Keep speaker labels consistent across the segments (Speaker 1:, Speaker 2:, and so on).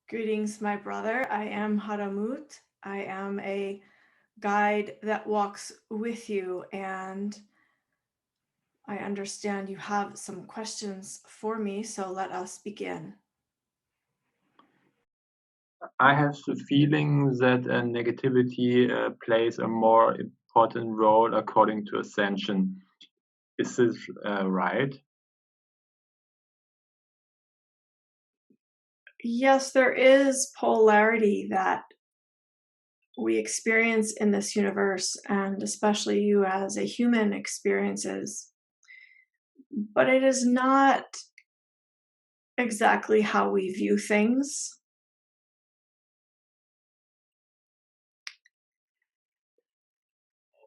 Speaker 1: Greetings, my brother. I am Haramut. I am a guide that walks with you, and I understand you have some questions for me, so let us begin.
Speaker 2: I have the feeling that negativity plays a more important role according to ascension. Is this right?
Speaker 1: Yes, there is polarity that we experience in this universe, and especially you as a human experiences, but it is not exactly how we view things.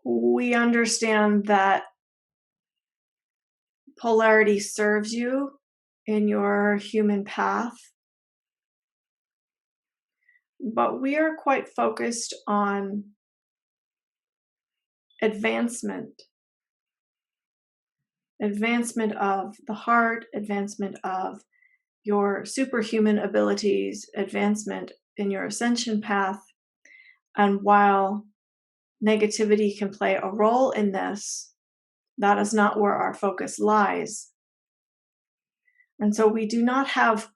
Speaker 1: We understand that polarity serves you in your human path, but we are quite focused on advancement of the heart, advancement of your superhuman abilities, advancement in your ascension path. And while negativity can play a role in this, that is not where our focus lies. And so we do not have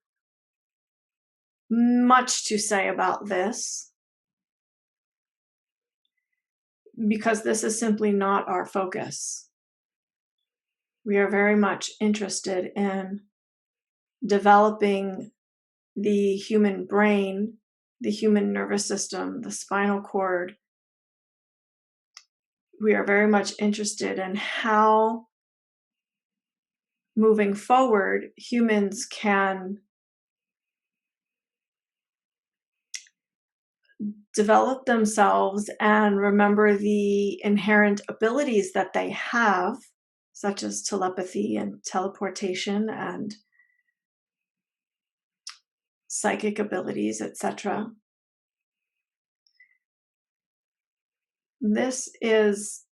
Speaker 1: much to say about this because this is simply not our focus. We are very much interested in developing the human brain, the human nervous system, the spinal cord. We are very much interested in how, moving forward, humans can develop themselves and remember the inherent abilities that they have, such as telepathy and teleportation and psychic abilities, etc. This is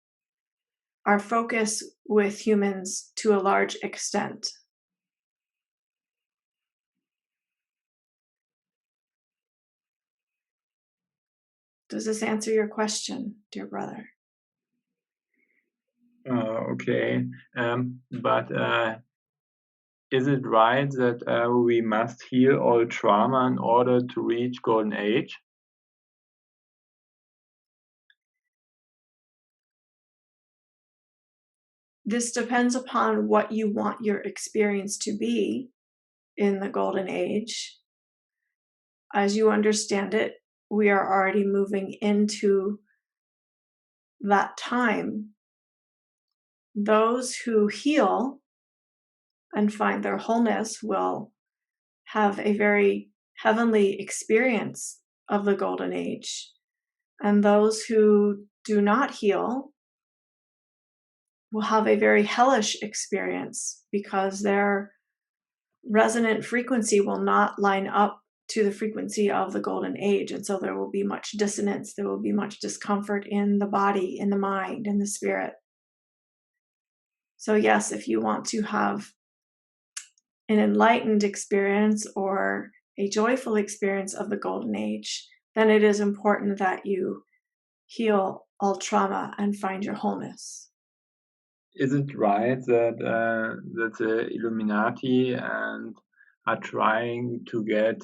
Speaker 1: our focus with humans to a large extent. Does this answer your question, dear brother?
Speaker 2: Okay, but is it right that we must heal all trauma in order to reach Golden Age?
Speaker 1: This depends upon what you want your experience to be in the Golden Age. As you understand it, we are already moving into that time. Those who heal and find their wholeness will have a very heavenly experience of the Golden Age. And those who do not heal will have a very hellish experience because their resonant frequency will not line up to the frequency of the Golden Age. And so there will be much dissonance, there will be much discomfort in the body, in the mind, in the spirit. So, yes, if you want to have an enlightened experience or a joyful experience of the Golden Age, then it is important that you heal all trauma and find your wholeness.
Speaker 2: Is it right that the Illuminati and are trying to get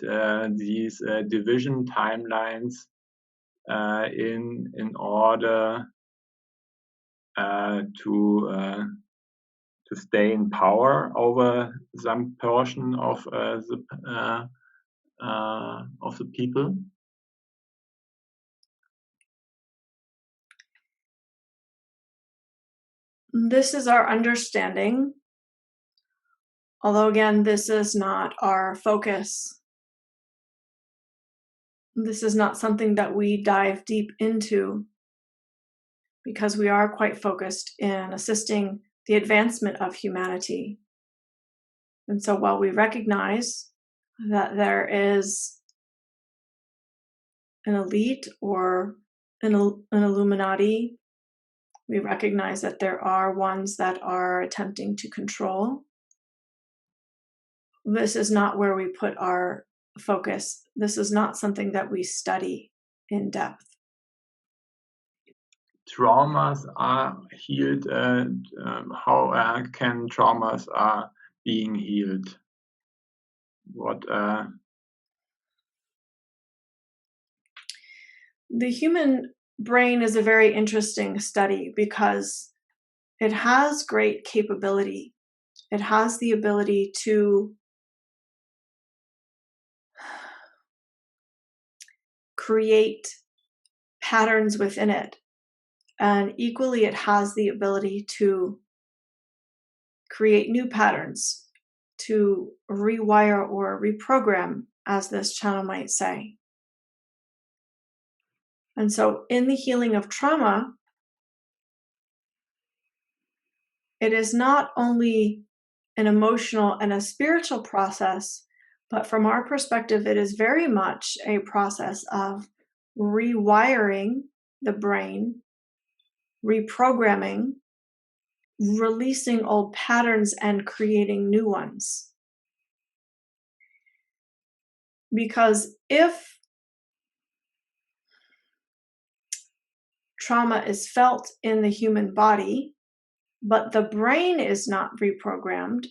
Speaker 2: these division timelines in order to stay in power over some portion of the people?
Speaker 1: This is our understanding, although again, this is not our focus. This is not something that we dive deep into because we are quite focused in assisting the advancement of humanity. And so while we recognize that there is an elite or an Illuminati, we recognize that there are ones that are attempting to control. This is not where we put our focus. This is not something that we study in depth.
Speaker 2: Traumas are healed. How can traumas are being healed? What?
Speaker 1: The human brain is a very interesting study because it has great capability. It has the ability to create patterns within it. And equally, it has the ability to create new patterns, to rewire or reprogram, as this channel might say. And so in the healing of trauma, it is not only an emotional and a spiritual process, but from our perspective, it is very much a process of rewiring the brain, reprogramming, releasing old patterns and creating new ones. Because if trauma is felt in the human body, but the brain is not reprogrammed,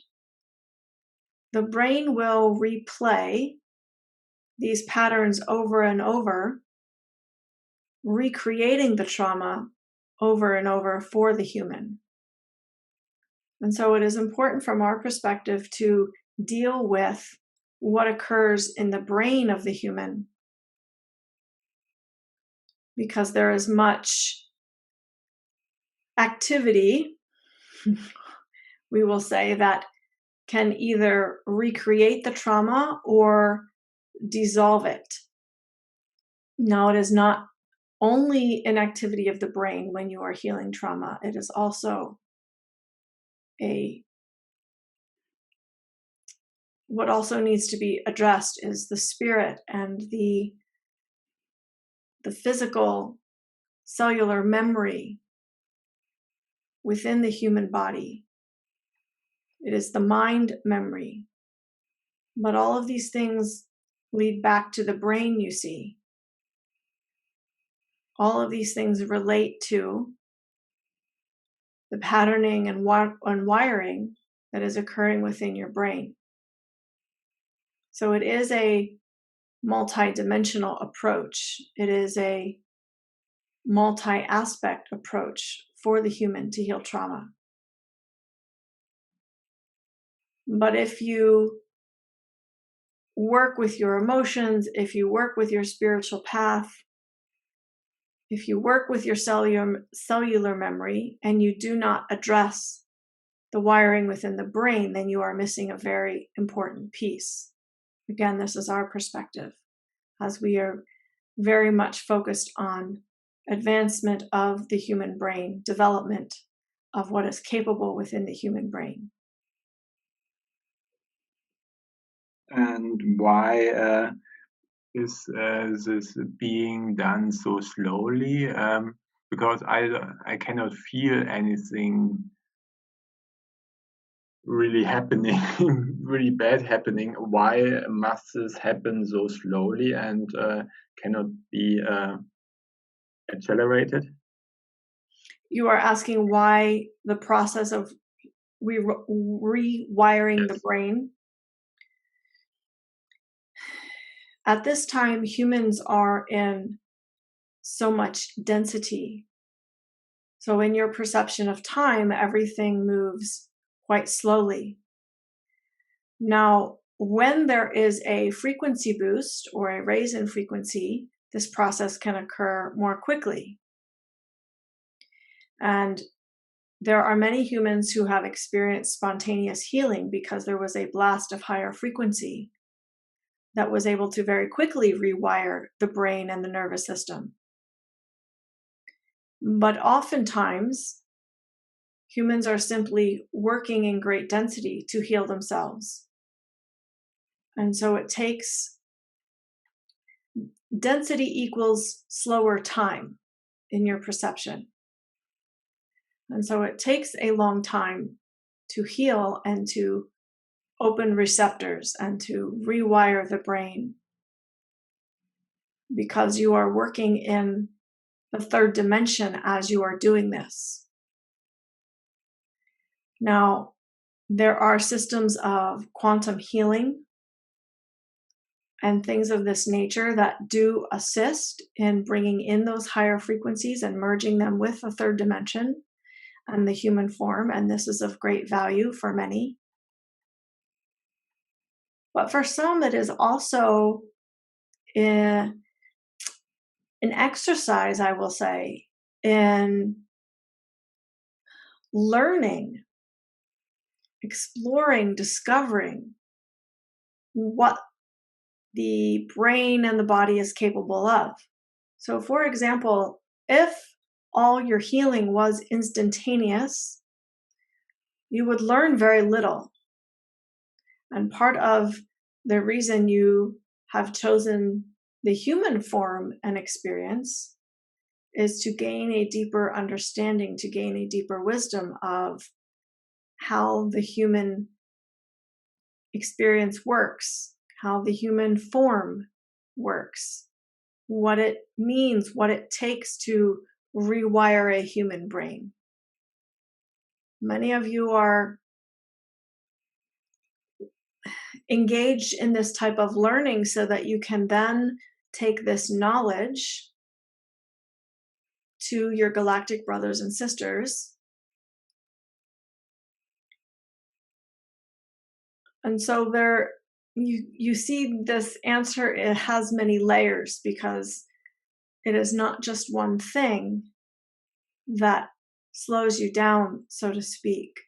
Speaker 1: the brain will replay these patterns over and over, recreating the trauma over and over for the human. And so it is important from our perspective to deal with what occurs in the brain of the human, because there is much activity, we will say, that can either recreate the trauma or dissolve it. Now, it is not only an activity of the brain when you are healing trauma, it is also what also needs to be addressed is the spirit and the physical cellular memory within the human body. It is the mind memory. But all of these things lead back to the brain, you see. All of these things relate to the patterning and wiring that is occurring within your brain. So it is a multi-dimensional approach. It is a multi-aspect approach for the human to heal trauma. But if you work with your emotions, if you work with your spiritual path, if you work with your cellular memory, and you do not address the wiring within the brain, then you are missing a very important piece. Again, this is our perspective, as we are very much focused on advancement of the human brain, development of what is capable within the human brain.
Speaker 2: And why is this being done so slowly? Because I cannot feel anything really happening, really bad happening. Why must this happen so slowly and cannot be accelerated?
Speaker 1: You are asking why the process of rewiring the brain. At this time, humans are in so much density. So in your perception of time, everything moves quite slowly. Now, when there is a frequency boost or a raise in frequency, this process can occur more quickly. And there are many humans who have experienced spontaneous healing because there was a blast of higher frequency that was able to very quickly rewire the brain and the nervous system. But oftentimes, humans are simply working in great density to heal themselves. And so it takes density equals slower time in your perception. And so it takes a long time to heal and to open receptors and to rewire the brain, because you are working in the third dimension as you are doing this. Now, there are systems of quantum healing and things of this nature that do assist in bringing in those higher frequencies and merging them with the third dimension and the human form, and this is of great value for many. But for some, it is also an exercise, I will say, in learning, exploring, discovering what the brain and the body is capable of. So, for example, if all your healing was instantaneous, you would learn very little. And part of the reason you have chosen the human form and experience is to gain a deeper understanding, to gain a deeper wisdom of how the human experience works, how the human form works, what it means, what it takes to rewire a human brain. Many of you are engaged in this type of learning so that you can then take this knowledge to your galactic brothers and sisters. And so there you see this answer, it has many layers because it is not just one thing that slows you down, so to speak.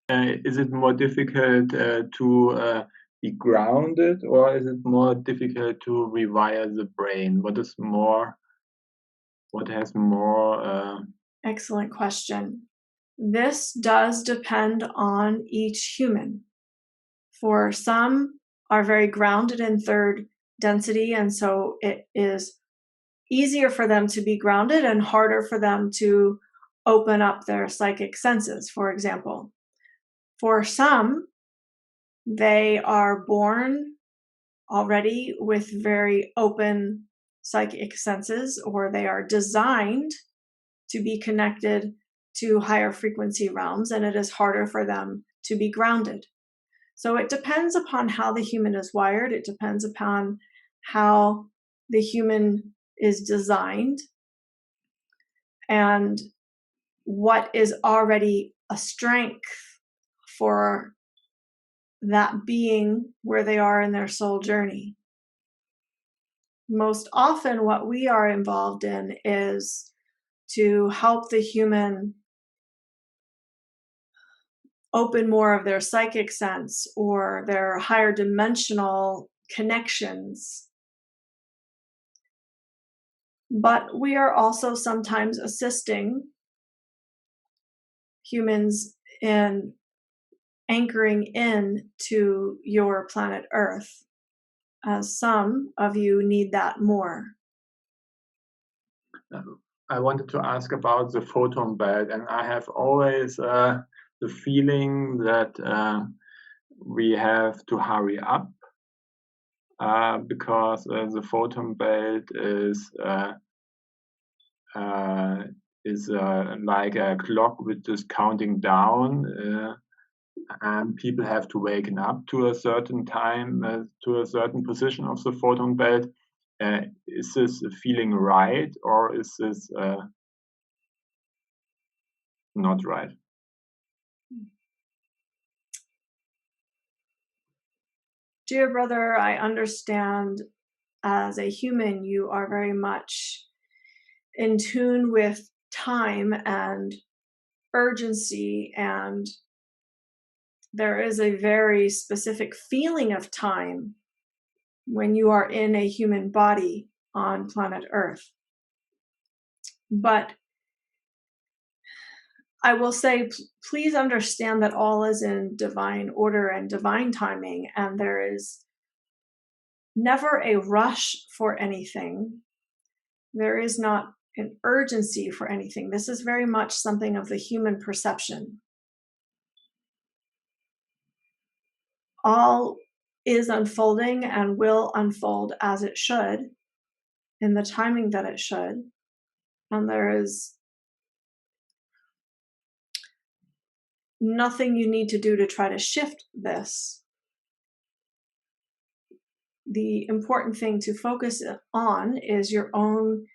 Speaker 2: Is it more difficult to be grounded, or is it more difficult to rewire the brain? What has more?
Speaker 1: Excellent question. This does depend on each human. For some are very grounded in third density, and so it is easier for them to be grounded and harder for them to open up their psychic senses, for example. For some, they are born already with very open psychic senses, or they are designed to be connected to higher frequency realms, and it is harder for them to be grounded. So it depends upon how the human is wired. It depends upon how the human is designed and what is already a strength for that being where they are in their soul journey. Most often, what we are involved in is to help the human open more of their psychic sense or their higher dimensional connections. But we are also sometimes assisting humans in anchoring in to your planet Earth, as some of you need that more.
Speaker 2: I wanted to ask about the photon belt, and I have always the feeling that we have to hurry up because the photon belt is like a clock which is counting down, and people have to waken up to a certain time, to a certain position of the photon belt. Is this feeling right, or is this not right?
Speaker 1: Dear brother, I understand as a human you are very much in tune with time and urgency, and there is a very specific feeling of time when you are in a human body on planet Earth. But I will say, please understand that all is in divine order and divine timing, and there is never a rush for anything. There is not an urgency for anything. This is very much something of the human perception. all is unfolding and will unfold as it should, in the timing that it should. And there is nothing you need to do to try to shift this. The important thing to focus on is your own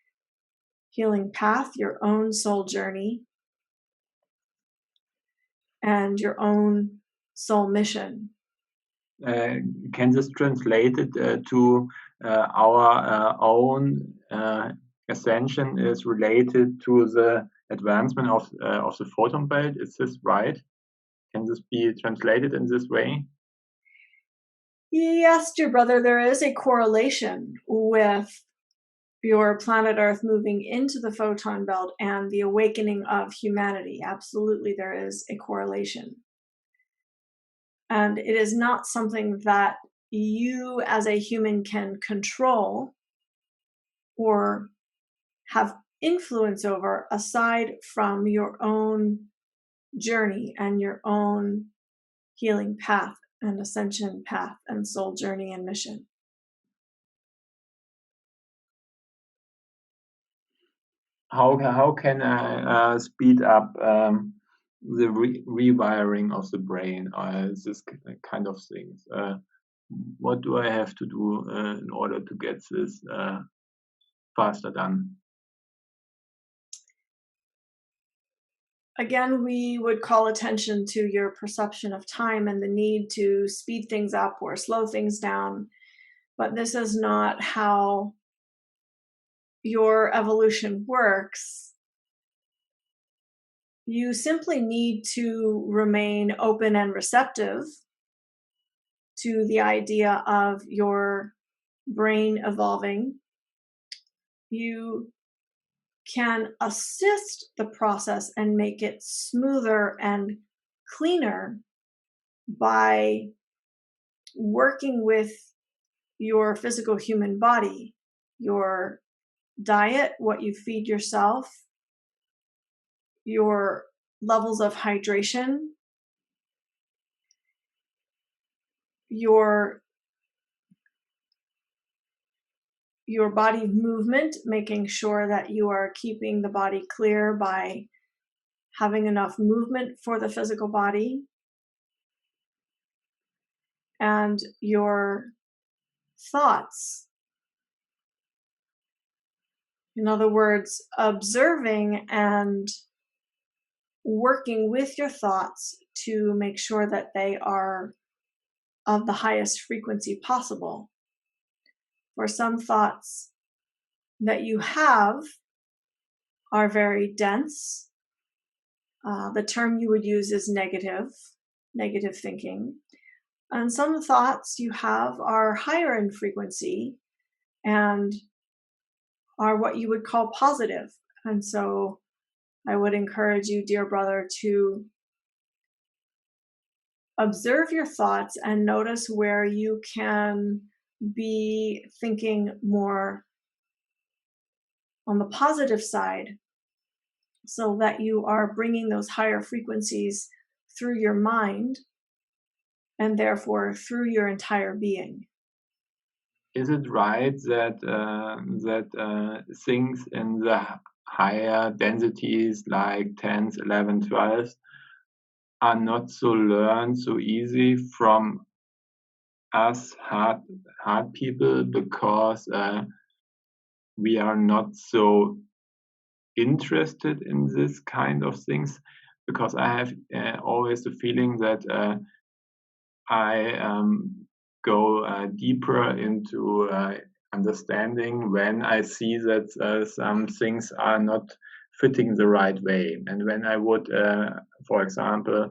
Speaker 1: healing path, your own soul journey, and your own soul mission.
Speaker 2: Can this translate it to our own ascension is related to the advancement of the photon belt? Is this right? Can this be translated in this way?
Speaker 1: Yes, dear brother, there is a correlation with your planet Earth moving into the photon belt and the awakening of humanity. Absolutely, there is a correlation. And it is not something that you as a human can control or have influence over aside from your own journey and your own healing path and ascension path and soul journey and mission.
Speaker 2: How can I speed up the rewiring of the brain, this kind of things? What do I have to do in order to get this faster done?
Speaker 1: Again, we would call attention to your perception of time and the need to speed things up or slow things down. But this is not how your evolution works. You simply need to remain open and receptive to the idea of your brain evolving. You can assist the process and make it smoother and cleaner by working with your physical human body, your diet, what you feed yourself, your levels of hydration, your body movement, making sure that you are keeping the body clear by having enough movement for the physical body, and your thoughts. In other words, observing and working with your thoughts to make sure that they are of the highest frequency possible. For some thoughts that you have are very dense. The term you would use is negative thinking. And some thoughts you have are higher in frequency and are what you would call positive. And so I would encourage you, dear brother, to observe your thoughts and notice where you can be thinking more on the positive side so that you are bringing those higher frequencies through your mind and therefore through your entire being.
Speaker 2: Is it right that things in the higher densities like 10s, 11, 12s are not so learned so easy from us hard people because we are not so interested in this kind of things? Because I have always the feeling that I go deeper into understanding when I see that some things are not fitting the right way. And when I would, for example,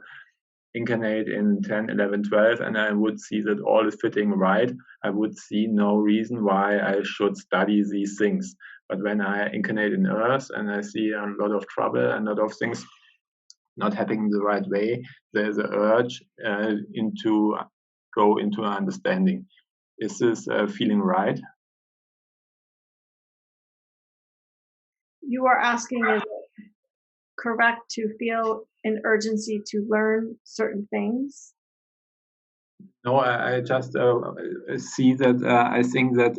Speaker 2: incarnate in 10, 11, 12, and I would see that all is fitting right, I would see no reason why I should study these things. But when I incarnate in Earth and I see a lot of trouble and a lot of things not happening the right way, there's an urge into go into understanding. Is this feeling right?
Speaker 1: You are asking, is it correct to feel an urgency to learn certain things?
Speaker 2: No, I just see that I think that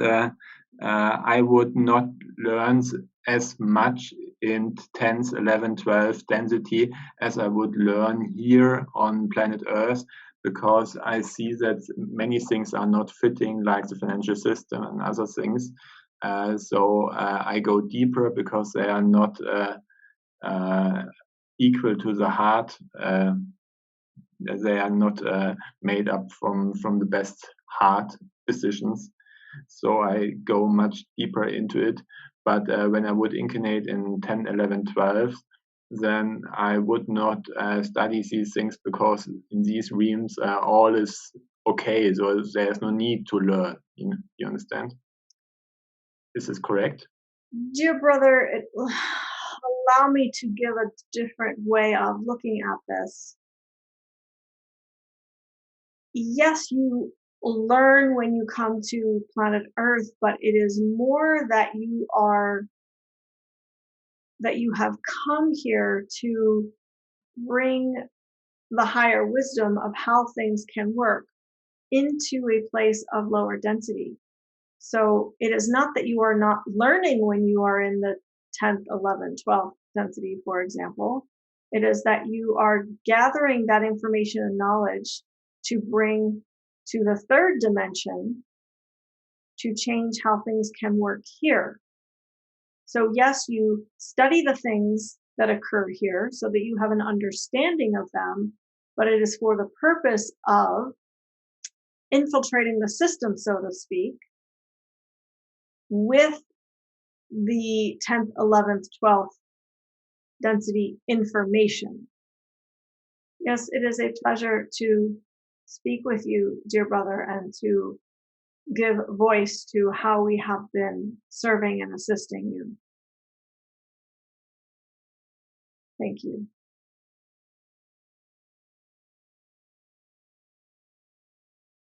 Speaker 2: I would not learn as much in 10th, 11th, 12th density as I would learn here on planet Earth, because I see that many things are not fitting, like the financial system and other things. So I go deeper because they are not equal to the heart. They are not made up from the best heart decisions. So I go much deeper into it. But when I would incarnate in 10, 11, 12, then I would not study these things, because in these realms all is okay. So there's no need to learn. You understand? Is this correct?
Speaker 1: Dear brother, allow me to give a different way of looking at this. Yes, you learn when you come to planet Earth, but it is more that you have come here to bring the higher wisdom of how things can work into a place of lower density. So it is not that you are not learning when you are in the 10th, 11th, 12th density, for example. It is that you are gathering that information and knowledge to bring to the third dimension to change how things can work here. So yes, you study the things that occur here so that you have an understanding of them, but it is for the purpose of infiltrating the system, so to speak, with the 10th, 11th, 12th density information. Yes, it is a pleasure to speak with you, dear brother, and to give voice to how we have been serving and assisting you. Thank you.